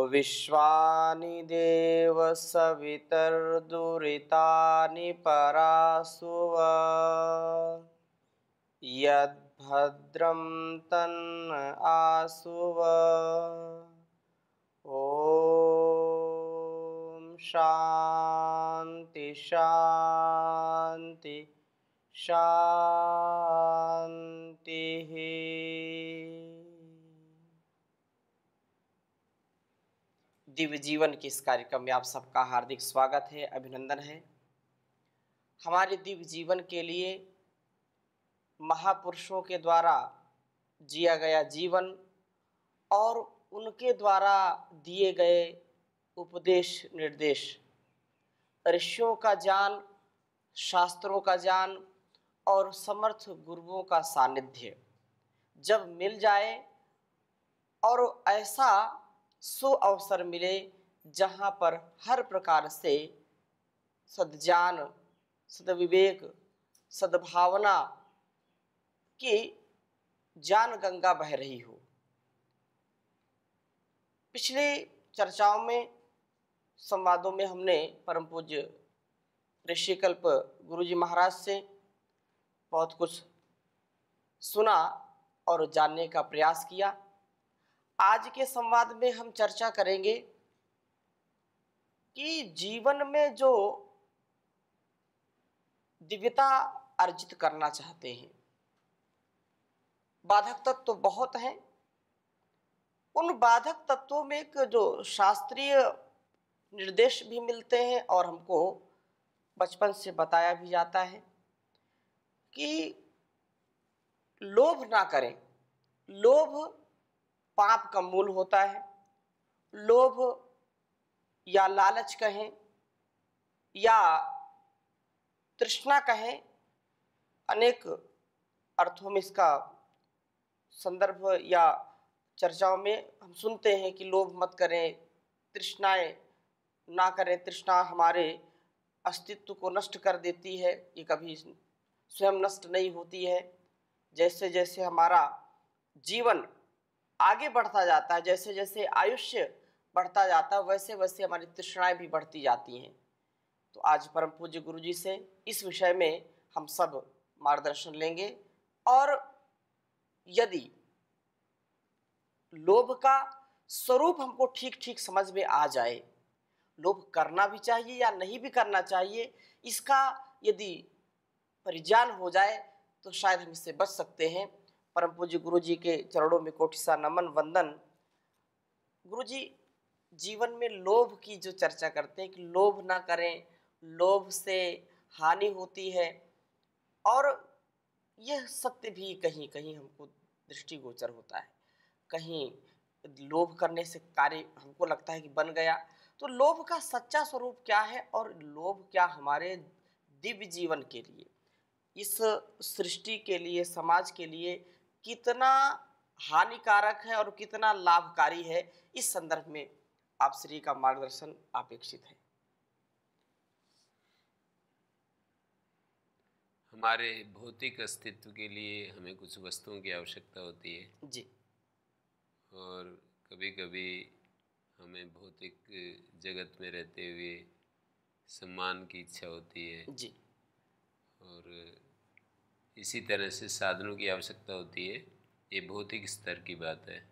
विश्वानि देव सवितर्दुरितानि परासुव यद्भद्रं तन्न आसुव। ॐ शान्ति शान्ति शान्तिः। दिव्य जीवन के इस कार्यक्रम में आप सबका हार्दिक स्वागत है, अभिनंदन है। हमारे दिव्य जीवन के लिए महापुरुषों के द्वारा जिया गया जीवन और उनके द्वारा दिए गए उपदेश निर्देश, ऋषियों का ज्ञान, शास्त्रों का ज्ञान और समर्थ गुरुओं का सानिध्य जब मिल जाए और ऐसा सुअवसर मिले जहाँ पर हर प्रकार से सद्ज्ञान, सद्विवेक, सद्भावना की ज्ञान गंगा बह रही हो। पिछली चर्चाओं में, संवादों में हमने परम पूज्य ऋषिकल्प गुरुजी महाराज से बहुत कुछ सुना और जानने का प्रयास किया। आज के संवाद में हम चर्चा करेंगे कि जीवन में जो दिव्यता अर्जित करना चाहते हैं, बाधक तत्व तो बहुत हैं। उन बाधक तत्वों में एक जो शास्त्रीय निर्देश भी मिलते हैं और हमको बचपन से बताया भी जाता है कि लोभ ना करें। लोभ पाप का मूल होता है। लोभ या लालच कहें या तृष्णा कहें, अनेक अर्थों में इसका संदर्भ या चर्चाओं में हम सुनते हैं कि लोभ मत करें, तृष्णाएं ना करें। तृष्णा हमारे अस्तित्व को नष्ट कर देती है, ये कभी स्वयं नष्ट नहीं होती है। जैसे जैसे हमारा जीवन आगे बढ़ता जाता है, जैसे जैसे आयुष्य बढ़ता जाता है, वैसे वैसे हमारी तृष्णाएं भी बढ़ती जाती हैं। तो आज परम पूज्य गुरु जी से इस विषय में हम सब मार्गदर्शन लेंगे। और यदि लोभ का स्वरूप हमको ठीक ठीक समझ में आ जाए, लोभ करना भी चाहिए या नहीं भी करना चाहिए, इसका यदि परिज्ञान हो जाए तो शायद हम इससे बच सकते हैं। परम पूज्य गुरु जी के चरणों में कोटि सा नमन वंदन। गुरु जी जीवन में लोभ की जो चर्चा करते हैं कि लोभ ना करें, लोभ से हानि होती है, और यह सत्य भी कहीं कहीं हमको दृष्टिगोचर होता है। कहीं लोभ करने से कार्य हमको लगता है कि बन गया। तो लोभ का सच्चा स्वरूप क्या है और लोभ क्या हमारे दिव्य जीवन के लिए, इस सृष्टि के लिए, समाज के लिए कितना हानिकारक है और कितना लाभकारी है, इस संदर्भ में आप श्री का मार्गदर्शन अपेक्षित है। हमारे भौतिक अस्तित्व के लिए हमें कुछ वस्तुओं की आवश्यकता होती है जी। और कभी कभी हमें भौतिक जगत में रहते हुए सम्मान की इच्छा होती है जी। और इसी तरह से साधनों की आवश्यकता होती है। ये भौतिक स्तर की बात है।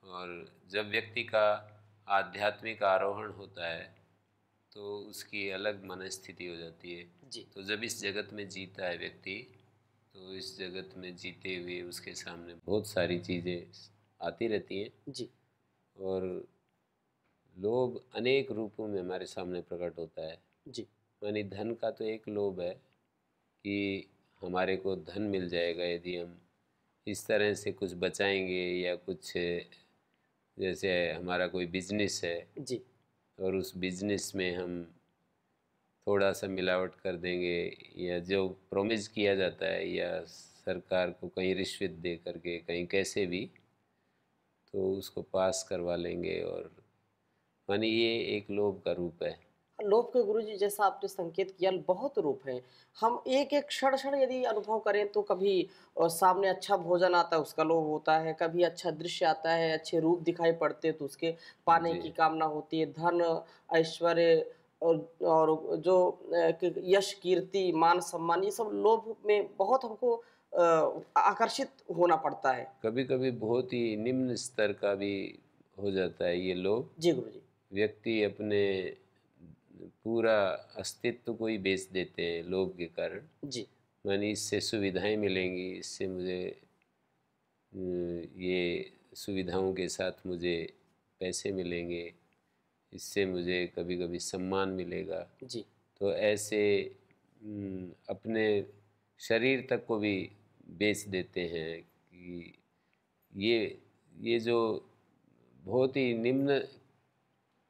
और जब व्यक्ति का आध्यात्मिक आरोहण होता है तो उसकी अलग मनस्थिति हो जाती है। जी। तो जब इस जगत में जीता है व्यक्ति, तो इस जगत में जीते हुए उसके सामने बहुत सारी चीज़ें आती रहती हैं। जी। और लोभ अनेक रूपों में हमारे सामने प्रकट होता है। जी। यानी धन का तो एक लोभ है कि हमारे को धन मिल जाएगा यदि हम इस तरह से कुछ बचाएंगे, या कुछ जैसे हमारा कोई बिजनेस है जी। और उस बिजनेस में हम थोड़ा सा मिलावट कर देंगे, या जो प्रॉमिस किया जाता है या सरकार को कहीं रिश्वत दे करके कहीं कैसे भी, तो उसको पास करवा लेंगे। और मानी ये एक लोभ का रूप है। लोभ के गुरुजी जैसा आपने संकेत किया बहुत रूप हैं। हम एक-एक क्षण-क्षण यदि अनुभव करें तो कभी सामने अच्छा भोजन आता है उसका लोभ होता है, कभी अच्छा दृश्य आता है, अच्छे रूप दिखाई पड़ते हैं तो उसके पाने जी। की कामना होती है, धन, ऐश्वर्य और जो क यश, कीर्ति, मान-सम्मान ये सब लोभ में बहुत हमको आकर्षित होना पड़ता है। कभी-कभी बहुत ही निम्न स्तर का भी हो जाता है ये लोभ। जी गुरुजी। व्यक्ति अपने पूरा अस्तित्व को ही बेच देते हैं लोभ के कारण। जी, मानिए इससे सुविधाएँ मिलेंगी, इससे मुझे ये सुविधाओं के साथ मुझे पैसे मिलेंगे, इससे मुझे कभी-कभी सम्मान मिलेगा। जी, तो ऐसे अपने शरीर तक को भी बेच देते हैं कि ये ये जो बहुत ही निम्न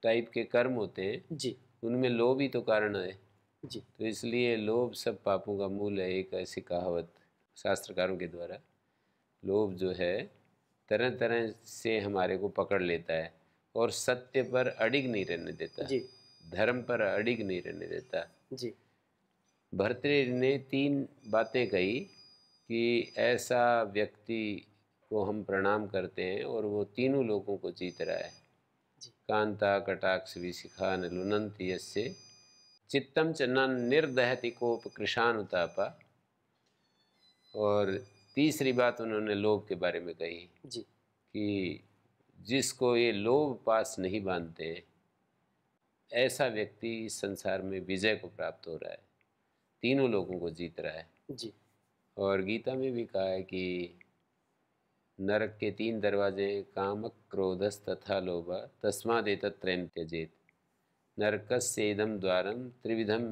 टाइप के कर्म होते हैं, जी, उनमें लोभ ही तो कारण है। जी, तो इसलिए लोभ सब पापों का मूल है, एक ऐसी कहावत शास्त्रकारों के द्वारा। लोभ जो है तरह तरह से हमारे को पकड़ लेता है और सत्य पर अडिग नहीं रहने देता, जी, धर्म पर अडिग नहीं रहने देता। जी, भर्तृहरि ने 3 बातें कही कि ऐसा व्यक्ति को हम प्रणाम करते हैं और वो तीनों लोगों को जीत रहा है। जी, कांता कटाक्ष विशिखा न लुनंति यस्य चित्तम च न निर्दहति कोप कृशानुतापा। और तीसरी बात उन्होंने लोभ के बारे में कही जी, कि जिसको ये लोभ पास नहीं बांधते हैं, ऐसा व्यक्ति इस संसार में विजय को प्राप्त हो रहा है, तीनों लोगों को जीत रहा है। जी, और गीता में भी कहा है कि नरक के 3 दरवाजे काम क्रोधस तथा लोभ तस्मादेतत्त्रयं त्यजेत। नरकस्य इदं द्वारम त्रिविधम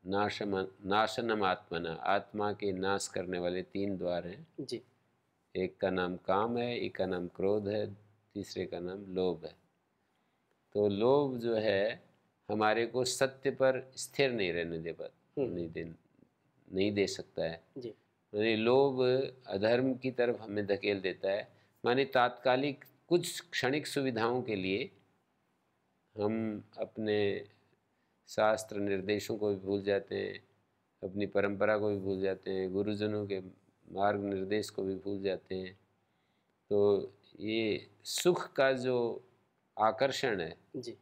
नाशनम आत्मना। आत्मा के नाश करने वाले 3 द्वार हैं। जी, एक का नाम काम है, एक का नाम क्रोध है, तीसरे का नाम लोभ है। तो लोभ जो है हमारे को सत्य पर स्थिर नहीं रहने दे पा हुँ, नहीं दे सकता है। जी, माने लोभ अधर्म की तरफ हमें धकेल देता है। माने तात्कालिक कुछ क्षणिक सुविधाओं के लिए हम अपने शास्त्र निर्देशों को भी भूल जाते हैं, अपनी परंपरा को भी भूल जाते हैं, गुरुजनों के मार्ग निर्देश को भी भूल जाते हैं। तो ये सुख का जो आकर्षण है, जी,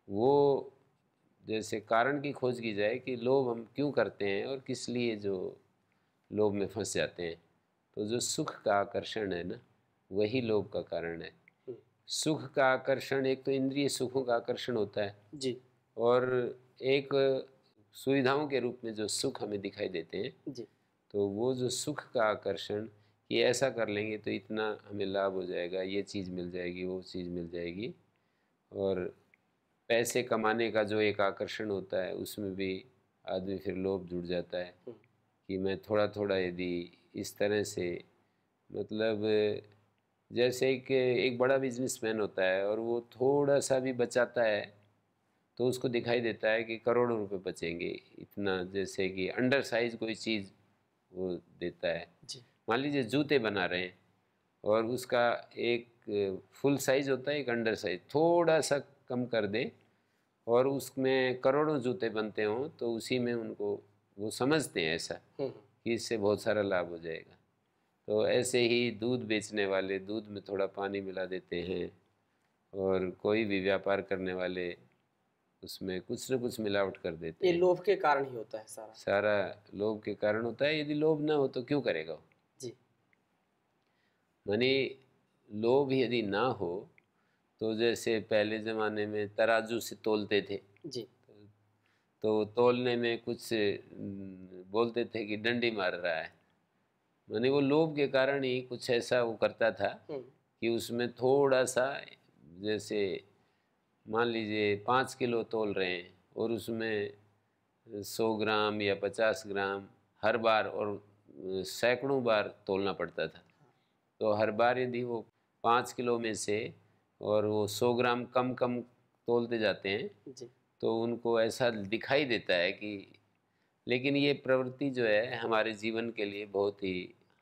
वो जैसे कारण की खोज की जाए कि लोभ हम क्यों करते हैं और किस लिए जो लोभ में फंस जाते हैं। तो जो सुख का आकर्षण है ना, वही लोभ का कारण है। हुँ, सुख का आकर्षण एक तो इंद्रिय सुखों का आकर्षण होता है, जी, और एक सुविधाओं के रूप में जो सुख हमें दिखाई देते हैं। जी, तो वो जो सुख का आकर्षण कि ऐसा कर लेंगे तो इतना हमें लाभ हो जाएगा, ये चीज़ मिल जाएगी, वो चीज़ मिल जाएगी। और पैसे कमाने का जो एक आकर्षण होता है उसमें भी आदमी फिर लोभ जुड़ जाता है हुँ, कि मैं थोड़ा थोड़ा यदि इस तरह से, मतलब जैसे एक एक बड़ा बिजनेसमैन होता है और वो थोड़ा सा भी बचाता है तो उसको दिखाई देता है कि करोड़ों रुपए बचेंगे। इतना जैसे कि अंडर साइज कोई चीज़ वो देता है। जी, मान लीजिए जूते बना रहे हैं और उसका एक फुल साइज होता है, एक अंडर साइज, थोड़ा सा कम कर दे और उसमें करोड़ों जूते बनते हों तो उसी में उनको वो समझते हैं ऐसा हुँ, कि इससे बहुत सारा लाभ हो जाएगा। तो ऐसे ही दूध बेचने वाले दूध में थोड़ा पानी मिला देते हैं, और कोई भी व्यापार करने वाले उसमें कुछ न कुछ मिलावट कर देते ये हैं। लोभ के कारण ही होता है सारा। सारा लोभ के कारण होता है। यदि लोभ ना हो तो क्यों करेगा वो? जी, माने लोभ यदि ना हो तो जैसे पहले ज़माने में तराजू से तोलते थे, जी, तो तोलने में कुछ बोलते थे कि डंडी मार रहा है। माने वो लोभ के कारण ही कुछ ऐसा वो करता था हुँ, कि उसमें थोड़ा सा, जैसे मान लीजिए 5 किलो तोल रहे हैं और उसमें 100 ग्राम या 50 ग्राम हर बार और सैकड़ों बार तोलना पड़ता था। तो हर बार यदि वो 5 किलो में से और वो 100 ग्राम कम कम तोलते जाते हैं जी, तो उनको ऐसा दिखाई देता है कि, लेकिन ये प्रवृत्ति जो है हमारे जीवन के लिए बहुत ही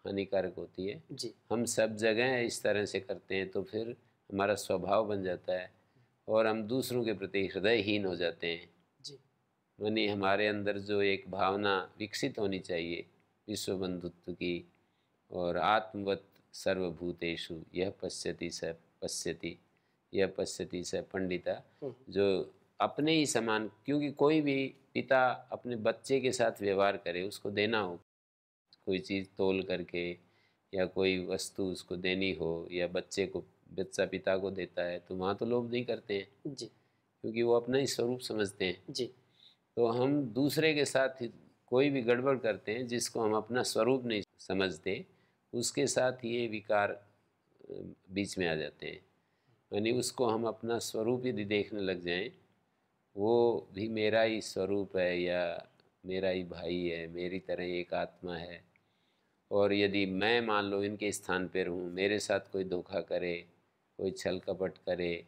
हानिकारक होती है। जी, हम सब जगह इस तरह से करते हैं तो फिर हमारा स्वभाव बन जाता है और हम दूसरों के प्रति हृदयहीन हो जाते हैं। जी। यानी हमारे अंदर जो एक भावना विकसित होनी चाहिए विश्व बंधुत्व की और आत्मवत सर्वभूतेषु यह पश्यति स पश्यति यह पश्यति स पंडिता, जो अपने ही समान, क्योंकि कोई भी पिता अपने बच्चे के साथ व्यवहार करे, उसको देना हो कोई चीज़ तोल करके या कोई वस्तु उसको देनी हो, या बच्चे को बच्चा पिता को देता है, तो वहाँ तो लोभ नहीं करते हैं जी क्योंकि वो अपना ही स्वरूप समझते हैं। जी तो हम दूसरे के साथ कोई भी गड़बड़ करते हैं जिसको हम अपना स्वरूप नहीं समझते, उसके साथ ये विकार बीच में आ जाते हैं। यानी उसको हम अपना स्वरूप यदि देखने लग जाएं, वो भी मेरा ही स्वरूप है या मेरा ही भाई है, मेरी तरह एक आत्मा है। और यदि मैं मान लो इनके स्थान पर हूँ, मेरे साथ कोई धोखा करे, कोई छल कपट करे,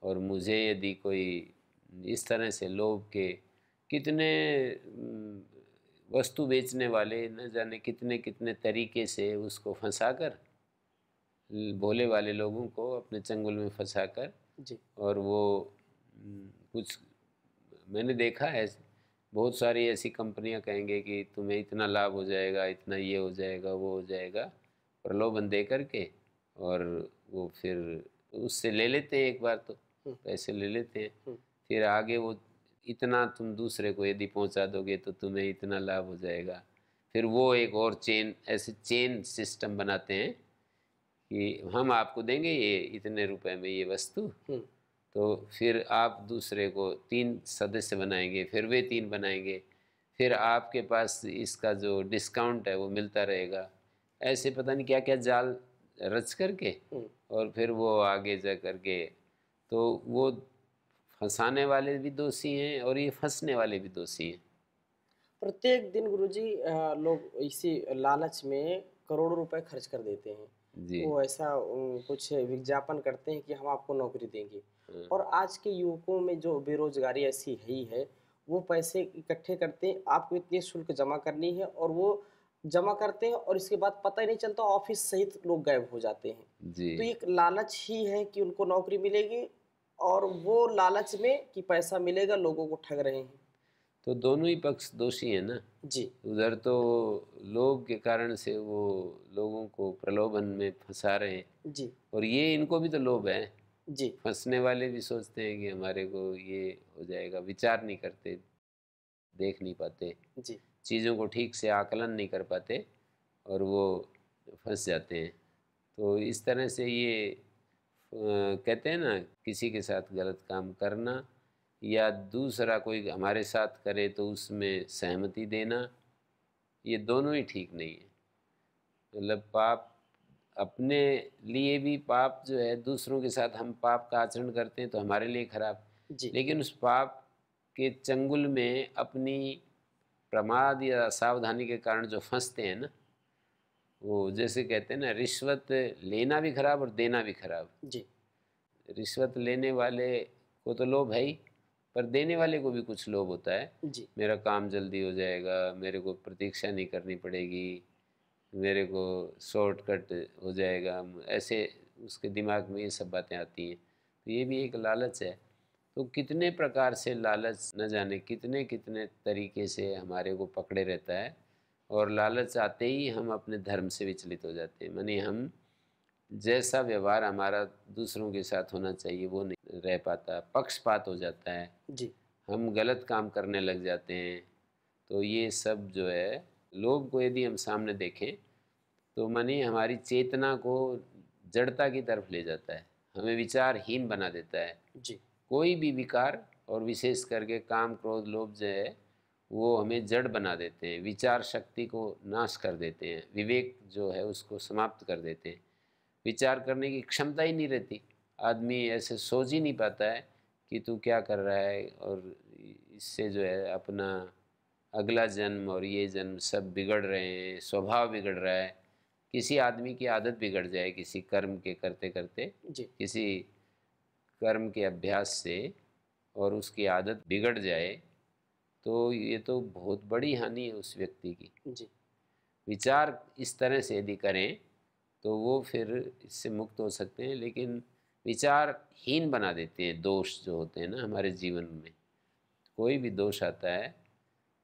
और मुझे यदि कोई इस तरह से लोभ के कितने वस्तु बेचने वाले न जाने कितने कितने तरीके से उसको फंसाकर, भोले वाले लोगों को अपने चंगुल में फंसाकर, जी और वो कुछ मैंने देखा है, बहुत सारी ऐसी कंपनियां कहेंगे कि तुम्हें इतना लाभ हो जाएगा, इतना ये हो जाएगा, वो हो जाएगा, प्रलोभन दे करके, और वो फिर उससे ले लेते हैं, एक बार तो पैसे ले लेते हैं, फिर आगे वो इतना तुम दूसरे को यदि पहुंचा दोगे तो तुम्हें इतना लाभ हो जाएगा। फिर वो एक और चेन, ऐसे चेन सिस्टम बनाते हैं कि हम आपको देंगे ये इतने रुपए में ये वस्तु, तो फिर आप दूसरे को 3 सदस्य बनाएंगे, फिर वे 3 बनाएंगे, फिर आपके पास इसका जो डिस्काउंट है वो मिलता रहेगा। ऐसे पता नहीं क्या क्या जाल रच करके, और फिर वो आगे जा करके, तो वो फंसाने वाले भी दोषी हैं और ये फंसने वाले भी दोषी हैं। प्रत्येक दिन गुरुजी लोग इसी लालच में करोड़ों रुपए खर्च कर देते हैं। जी। वो ऐसा कुछ विज्ञापन करते हैं कि हम आपको नौकरी देंगे, और आज के युवकों में जो बेरोजगारी ऐसी है ही है, वो पैसे इकट्ठे करते हैं, आपको इतनी शुल्क जमा करनी है, और वो जमा करते हैं और इसके बाद पता ही नहीं चलता, ऑफिस सहित लोग गायब हो जाते हैं। जी। तो एक लालच ही है कि उनको नौकरी मिलेगी, और वो लालच में कि पैसा मिलेगा लोगों को ठग रहे हैं। तो दोनों ही पक्ष दोषी हैं ना। जी उधर तो लोभ के कारण से वो लोगों को प्रलोभन में फंसा रहे हैं, जी और ये इनको भी तो लोभ है। जी फंसने वाले भी सोचते हैं कि हमारे को ये हो जाएगा, विचार नहीं करते, देख नहीं पाते, जी चीज़ों को ठीक से आकलन नहीं कर पाते, और वो फंस जाते हैं। तो इस तरह से ये कहते हैं ना, किसी के साथ गलत काम करना या दूसरा कोई हमारे साथ करे तो उसमें सहमति देना, ये दोनों ही ठीक नहीं है। मतलब पाप अपने लिए भी पाप जो है, दूसरों के साथ हम पाप का आचरण करते हैं तो हमारे लिए खराब, जी लेकिन उस पाप के चंगुल में अपनी प्रमाद या सावधानी के कारण जो फंसते हैं ना, वो जैसे कहते हैं ना, रिश्वत लेना भी खराब और देना भी खराब। जी रिश्वत लेने वाले को तो लोभ है ही, पर देने वाले को भी कुछ लोभ होता है। जी मेरा काम जल्दी हो जाएगा, मेरे को प्रतीक्षा नहीं करनी पड़ेगी, मेरे को शॉर्टकट हो जाएगा, ऐसे उसके दिमाग में ये सब बातें आती हैं। तो ये भी एक लालच है। तो कितने प्रकार से लालच, न जाने कितने कितने तरीके से हमारे को पकड़े रहता है, और लालच आते ही हम अपने धर्म से विचलित हो जाते हैं। माने हम जैसा व्यवहार हमारा दूसरों के साथ होना चाहिए वो नहीं रह पाता, पक्षपात हो जाता है, जी हम गलत काम करने लग जाते हैं। तो ये सब जो है, लोभ को यदि हम सामने देखें तो माने हमारी चेतना को जड़ता की तरफ ले जाता है, हमें विचारहीन बना देता है। जी कोई भी विकार, और विशेष करके काम क्रोध लोभ जो है, वो हमें जड़ बना देते हैं, विचार शक्ति को नाश कर देते हैं, विवेक जो है उसको समाप्त कर देते हैं, विचार करने की क्षमता ही नहीं रहती। आदमी ऐसे सोच ही नहीं पाता है कि तू क्या कर रहा है, और इससे जो है अपना अगला जन्म और ये जन्म सब बिगड़ रहे हैं, स्वभाव बिगड़ रहा है। किसी आदमी की आदत बिगड़ जाए किसी कर्म के करते करते, जी किसी कर्म के अभ्यास से, और उसकी आदत बिगड़ जाए, तो ये तो बहुत बड़ी हानि है उस व्यक्ति की। जी विचार इस तरह से यदि करें तो वो फिर इससे मुक्त हो सकते हैं, लेकिन विचारहीन बना देते हैं दोष जो होते हैं ना हमारे जीवन में। कोई भी दोष आता है,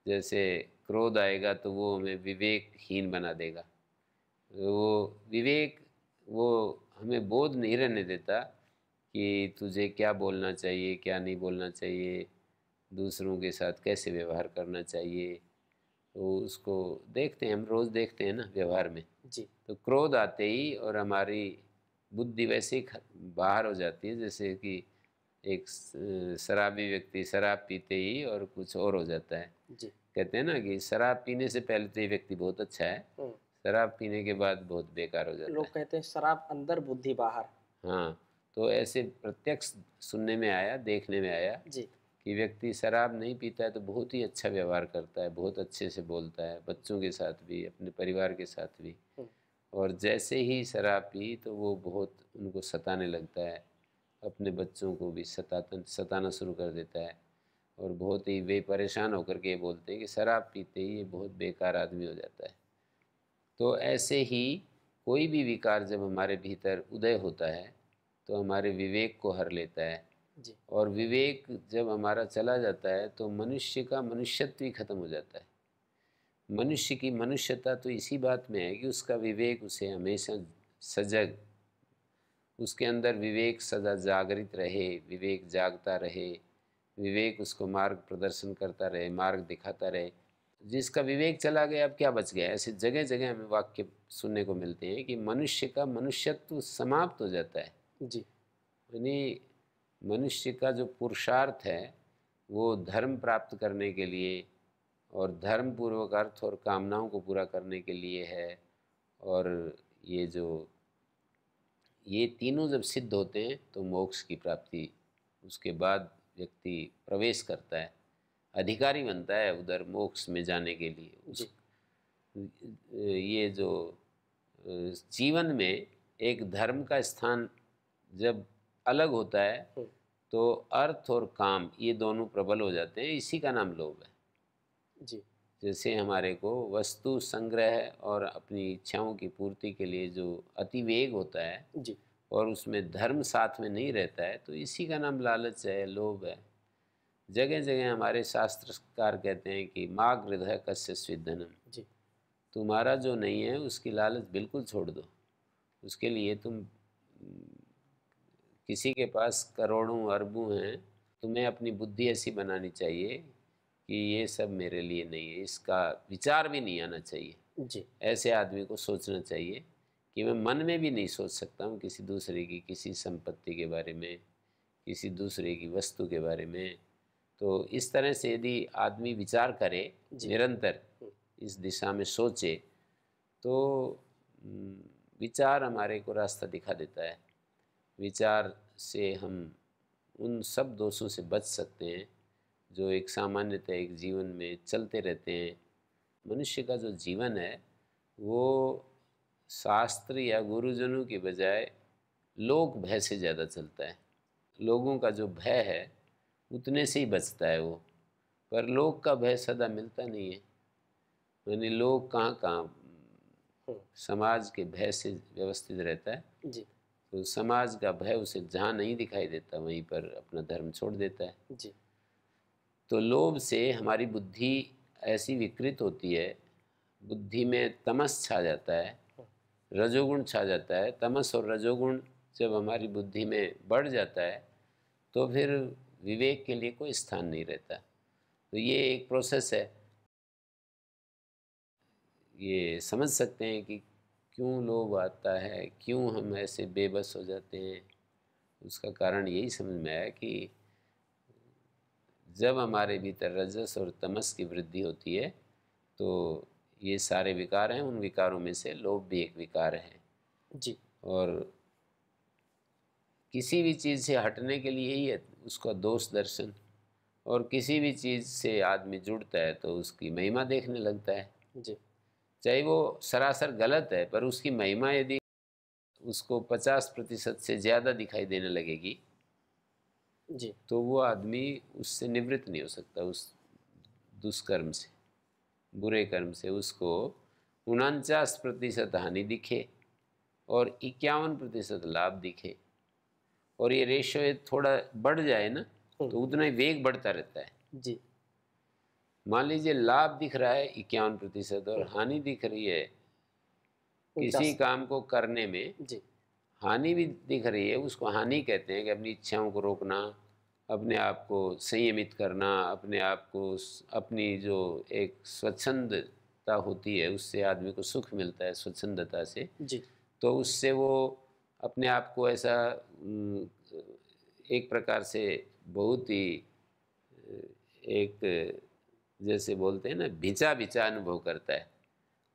जैसे क्रोध आएगा तो वो हमें विवेकहीन बना देगा। वो विवेक वो हमें बोध नहीं रहने देता कि तुझे क्या बोलना चाहिए, क्या नहीं बोलना चाहिए, दूसरों के साथ कैसे व्यवहार करना चाहिए। तो उसको देखते हैं, हम रोज़ देखते हैं ना व्यवहार में। जी। तो क्रोध आते ही और हमारी बुद्धि वैसे ही बाहर हो जाती है, जैसे कि एक शराबी व्यक्ति शराब पीते ही और कुछ और हो जाता है। जी। कहते हैं ना कि शराब पीने से पहले तो ये व्यक्ति बहुत अच्छा है, शराब पीने के बाद बहुत बेकार हो जाता लोग है। कहते हैं शराब अंदर बुद्धि बाहर। हाँ, तो ऐसे प्रत्यक्ष सुनने में आया, देखने में आया जी। कि व्यक्ति शराब नहीं पीता है तो बहुत ही अच्छा व्यवहार करता है, बहुत अच्छे से बोलता है, बच्चों के साथ भी, अपने परिवार के साथ भी। और जैसे ही शराब पी तो वो बहुत उनको सताने लगता है, अपने बच्चों को भी सताना शुरू कर देता है। और बहुत ही वे परेशान होकर के बोलते हैं कि शराब पीते ही ये बहुत बेकार आदमी हो जाता है। तो ऐसे ही कोई भी विकार जब हमारे भीतर उदय होता है तो हमारे विवेक को हर लेता है। जी। और विवेक जब हमारा चला जाता है तो मनुष्य का मनुष्यत्व ही खत्म हो जाता है। मनुष्य की मनुष्यता तो इसी बात में है कि उसका विवेक उसे हमेशा सजग, उसके अंदर विवेक सदा जागृत रहे, विवेक जागता रहे, विवेक उसको मार्ग प्रदर्शन करता रहे, मार्ग दिखाता रहे। जिसका विवेक चला गया अब क्या बच गया? ऐसे जगह जगह हमें वाक्य सुनने को मिलते हैं कि मनुष्य का मनुष्यत्व समाप्त हो जाता है। जी। यानी मनुष्य का जो पुरुषार्थ है वो धर्म प्राप्त करने के लिए और धर्म पूर्वक अर्थ और कामनाओं को पूरा करने के लिए है। और ये तीनों जब सिद्ध होते हैं तो मोक्ष की प्राप्ति, उसके बाद व्यक्ति प्रवेश करता है, अधिकारी बनता है उधर मोक्ष में जाने के लिए। उस ये जो जीवन में एक धर्म का स्थान जब अलग होता है तो अर्थ और काम ये दोनों प्रबल हो जाते हैं, इसी का नाम लोभ है। जी। जैसे हमारे को वस्तु संग्रह और अपनी इच्छाओं की पूर्ति के लिए जो अतिवेग होता है जी। और उसमें धर्म साथ में नहीं रहता है, तो इसी का नाम लालच है, लोभ है। जगह जगह हमारे शास्त्रकार कहते हैं कि माँ गृह कस्य स्विधनम, जी। तुम्हारा जो नहीं है उसकी लालच बिल्कुल छोड़ दो। उसके लिए तुम किसी के पास करोड़ों अरबों हैं, तुम्हें अपनी बुद्धि ऐसी बनानी चाहिए कि ये सब मेरे लिए नहीं है, इसका विचार भी नहीं आना चाहिए। जी। ऐसे आदमी को सोचना चाहिए कि मैं मन में भी नहीं सोच सकता हूँ किसी दूसरे की किसी संपत्ति के बारे में, किसी दूसरे की वस्तु के बारे में। तो इस तरह से यदि आदमी विचार करे, निरंतर इस दिशा में सोचे, तो विचार हमारे को रास्ता दिखा देता है। विचार से हम उन सब दोषों से बच सकते हैं जो एक सामान्यतः एक जीवन में चलते रहते हैं। मनुष्य का जो जीवन है वो शास्त्र या गुरुजनों के बजाय लोक भय से ज़्यादा चलता है। लोगों का जो भय है उतने से ही बचता है वो, पर लोक का भय सदा मिलता नहीं है। यानी लोग कहाँ समाज के भय से व्यवस्थित रहता है। जी। तो समाज का भय उसे जहाँ नहीं दिखाई देता वहीं पर अपना धर्म छोड़ देता है। जी। तो लोभ से हमारी बुद्धि ऐसी विकृत होती है, बुद्धि में तमस छा जाता है, रजोगुण छा जाता है। तमस और रजोगुण जब हमारी बुद्धि में बढ़ जाता है तो फिर विवेक के लिए कोई स्थान नहीं रहता। तो ये एक प्रोसेस है। ये समझ सकते हैं कि क्यों लोभ आता है, क्यों हम ऐसे बेबस हो जाते हैं। उसका कारण यही समझ में आया कि जब हमारे भीतर रजस और तमस की वृद्धि होती है तो ये सारे विकार हैं, उन विकारों में से लोभ भी एक विकार है। जी। और किसी भी चीज़ से हटने के लिए ही है उसका दोष दर्शन, और किसी भी चीज़ से आदमी जुड़ता है तो उसकी महिमा देखने लगता है। जी। चाहे वो सरासर गलत है पर उसकी महिमा यदि उसको 50% से ज़्यादा दिखाई देने लगेगी जी। तो वो आदमी उससे निवृत्त नहीं हो सकता। उस दुष्कर्म से, बुरे कर्म से उसको 49% हानि दिखे और 51% लाभ दिखे। और ये रेशो थोड़ा बढ़ जाए ना तो उतना ही वेग बढ़ता रहता है। जी। मान लीजिए लाभ दिख रहा है 51% और हानि दिख रही है किसी 49। काम को करने में, जी। हानि भी दिख रही है, उसको हानि कहते हैं कि अपनी इच्छाओं को रोकना, अपने आप को संयमित करना, अपने आप को अपनी जो एक स्वच्छंदता होती है उससे आदमी को सुख मिलता है, स्वच्छंदता से। जी। तो उससे वो अपने आप को ऐसा एक प्रकार से बहुत ही एक जैसे बोलते हैं ना भिंचा भिंचा अनुभव करता है,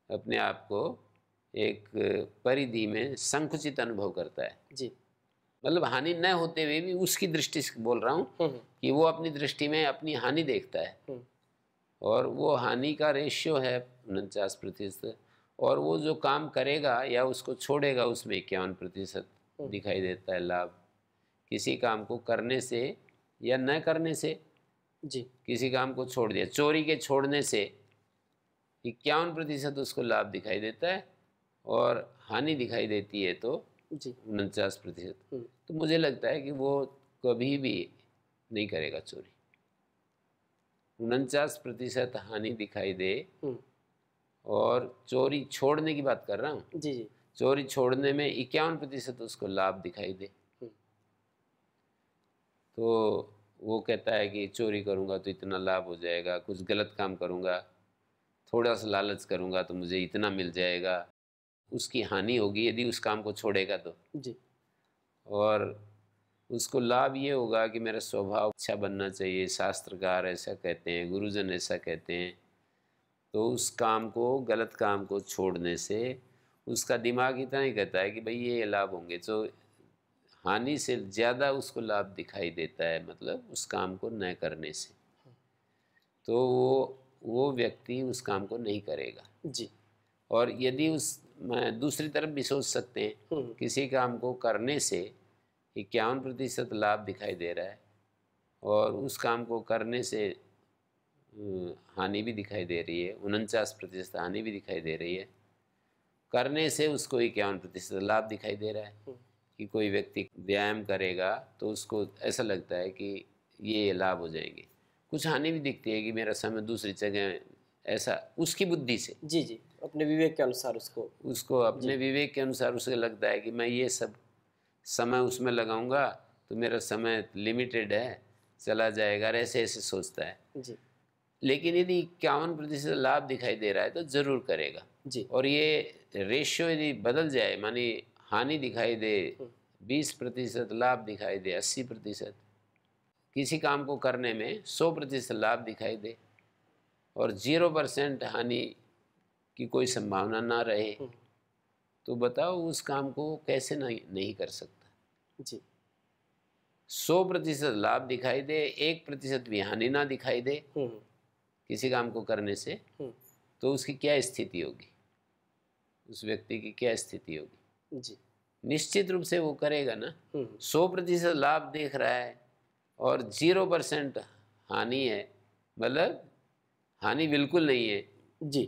अपने आप को एक परिधि में संकुचित अनुभव करता है। जी। मतलब हानि न होते हुए भी उसकी दृष्टि से बोल रहा हूँ कि वो अपनी दृष्टि में अपनी हानि देखता है और वो हानि का रेशियो है 49%, और वो जो काम करेगा या उसको छोड़ेगा उसमें 51% दिखाई देता है लाभ। किसी काम को करने से या न करने से, जी। किसी काम को छोड़ दिया, चोरी के छोड़ने से 51% उसको लाभ दिखाई देता है और हानि दिखाई देती है तो जी। 49%। तो मुझे लगता है कि वो कभी भी नहीं करेगा चोरी। 49% हानि दिखाई दे और चोरी छोड़ने की बात कर रहा हूँ। जी। जी। चोरी छोड़ने में 51% उसको लाभ दिखाई दे, तो वो कहता है कि चोरी करूँगा तो इतना लाभ हो जाएगा, कुछ गलत काम करूँगा, थोड़ा सा लालच करूँगा तो मुझे इतना मिल जाएगा। उसकी हानि होगी यदि उस काम को छोड़ेगा तो। जी। और उसको लाभ ये होगा कि मेरा स्वभाव अच्छा बनना चाहिए, शास्त्रकार ऐसा कहते हैं, गुरुजन ऐसा कहते हैं। तो उस काम को, गलत काम को छोड़ने से उसका दिमाग इतना ही कहता है कि भाई ये लाभ होंगे, तो हानि से ज़्यादा उसको लाभ दिखाई देता है, मतलब उस काम को न करने से। तो वो व्यक्ति उस काम को नहीं करेगा। जी। और यदि दूसरी तरफ भी सोच सकते हैं, किसी काम को करने से 51% लाभ दिखाई दे रहा है और उस काम को करने से हानि भी दिखाई दे रही है, 49% हानि भी दिखाई दे रही है। करने से उसको 51% लाभ दिखाई दे रहा है कि कोई व्यक्ति व्यायाम करेगा तो उसको ऐसा लगता है कि ये लाभ हो जाएंगे। कुछ हानि भी दिखती है कि मेरा समय दूसरी जगह, ऐसा उसकी बुद्धि से। जी। जी। अपने विवेक के अनुसार उसको अपने विवेक के अनुसार उसे लगता है कि मैं ये सब समय उसमें लगाऊंगा तो मेरा समय लिमिटेड है, चला जाएगा, ऐसे ऐसे सोचता है। जी। लेकिन यदि 51% लाभ दिखाई दे रहा है तो ज़रूर करेगा। जी। और ये रेशियो यदि बदल जाए, मानी हानि दिखाई दे 20%, लाभ दिखाई दे 80%, किसी काम को करने में 100% लाभ दिखाई दे और 0% हानि की कोई संभावना ना रहे, तो बताओ उस काम को कैसे नहीं कर सकता। जी। 100% लाभ दिखाई दे, 1% भी हानि ना दिखाई दे किसी काम को करने से, तो उसकी क्या स्थिति होगी, उस व्यक्ति की क्या स्थिति होगी। जी। निश्चित रूप से वो करेगा ना। 100% लाभ देख रहा है और 0% हानि है, मतलब हानि बिल्कुल नहीं है, जी।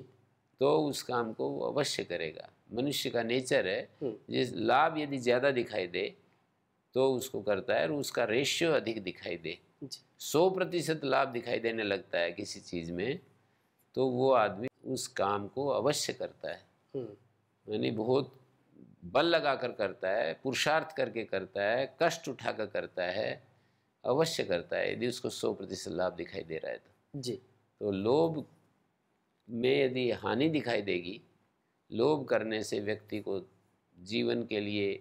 तो उस काम को वो अवश्य करेगा। मनुष्य का नेचर है, जिस लाभ यदि ज़्यादा दिखाई दे तो उसको करता है और उसका रेशियो अधिक दिखाई दे। 100% लाभ दिखाई देने लगता है किसी चीज़ में तो वो आदमी उस काम को अवश्य करता है, यानी बहुत बल लगा कर करता है, पुरुषार्थ करके करता है, कष्ट उठा कर करता है, अवश्य करता है यदि उसको 100% लाभ दिखाई दे रहा है तो। जी। तो लोभ में यदि हानि दिखाई देगी, लोभ करने से व्यक्ति को जीवन के लिए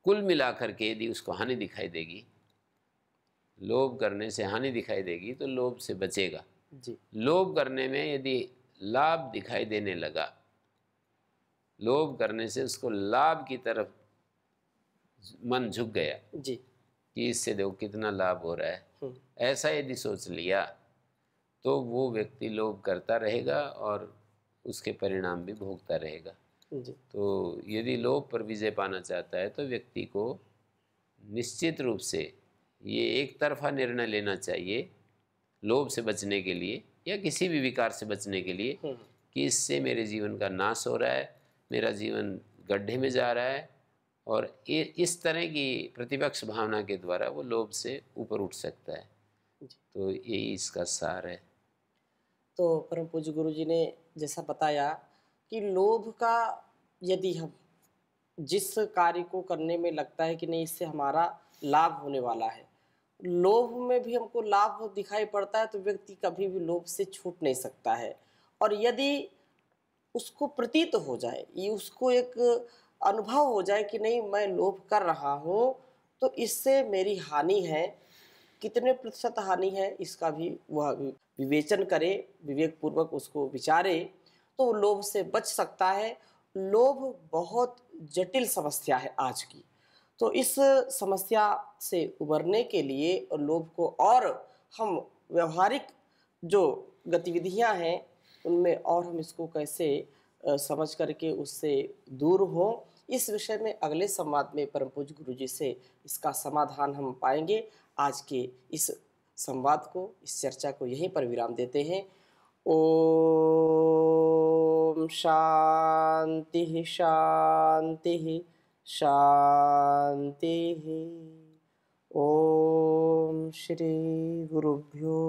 कुल मिलाकर के यदि उसको हानि दिखाई देगी, लोभ करने से हानि दिखाई देगी तो लोभ से बचेगा। जी। लोभ करने में यदि लाभ दिखाई देने लगा, लोभ करने से उसको लाभ की तरफ मन झुक गया जी। कि इससे देखो कितना लाभ हो रहा है, ऐसा यदि सोच लिया तो वो व्यक्ति लोभ करता रहेगा और उसके परिणाम भी भोगता रहेगा। जी। तो यदि लोभ पर विजय पाना चाहता है तो व्यक्ति को निश्चित रूप से ये एक तरफा निर्णय लेना चाहिए लोभ से बचने के लिए या किसी भी विकार से बचने के लिए कि इससे मेरे जीवन का नाश हो रहा है, मेरा जीवन गड्ढे में जा रहा है, और इस तरह की प्रतिपक्ष भावना के द्वारा वो लोभ से ऊपर उठ सकता है। जी। तो यही इसका सार है। तो परम पूज्य गुरु जी ने जैसा बताया कि लोभ का, यदि हम जिस कार्य को करने में लगता है कि नहीं इससे हमारा लाभ होने वाला है, लोभ में भी हमको लाभ दिखाई पड़ता है, तो व्यक्ति कभी भी लोभ से छूट नहीं सकता है। और यदि उसको प्रतीत हो जाए, ये उसको एक अनुभव हो जाए कि नहीं मैं लोभ कर रहा हूँ, तो इससे मेरी हानि है, कितने प्रतिशत हानि है इसका भी वह विवेचन करे, विवेक पूर्वक उसको विचारे, तो वो लोभ से बच सकता है। लोभ बहुत जटिल समस्या है आज की। तो इस समस्या से उबरने के लिए और लोभ को और हम व्यवहारिक जो गतिविधियां हैं उनमें और हम इसको कैसे समझ करके उससे दूर हों, इस विषय में अगले संवाद में परम पूज्य गुरु जी से इसका समाधान हम पाएंगे। आज के इस संवाद को, इस चर्चा को यहीं पर विराम देते हैं। ओम शांति शांति शांति। ओम श्री गुरुभ्यो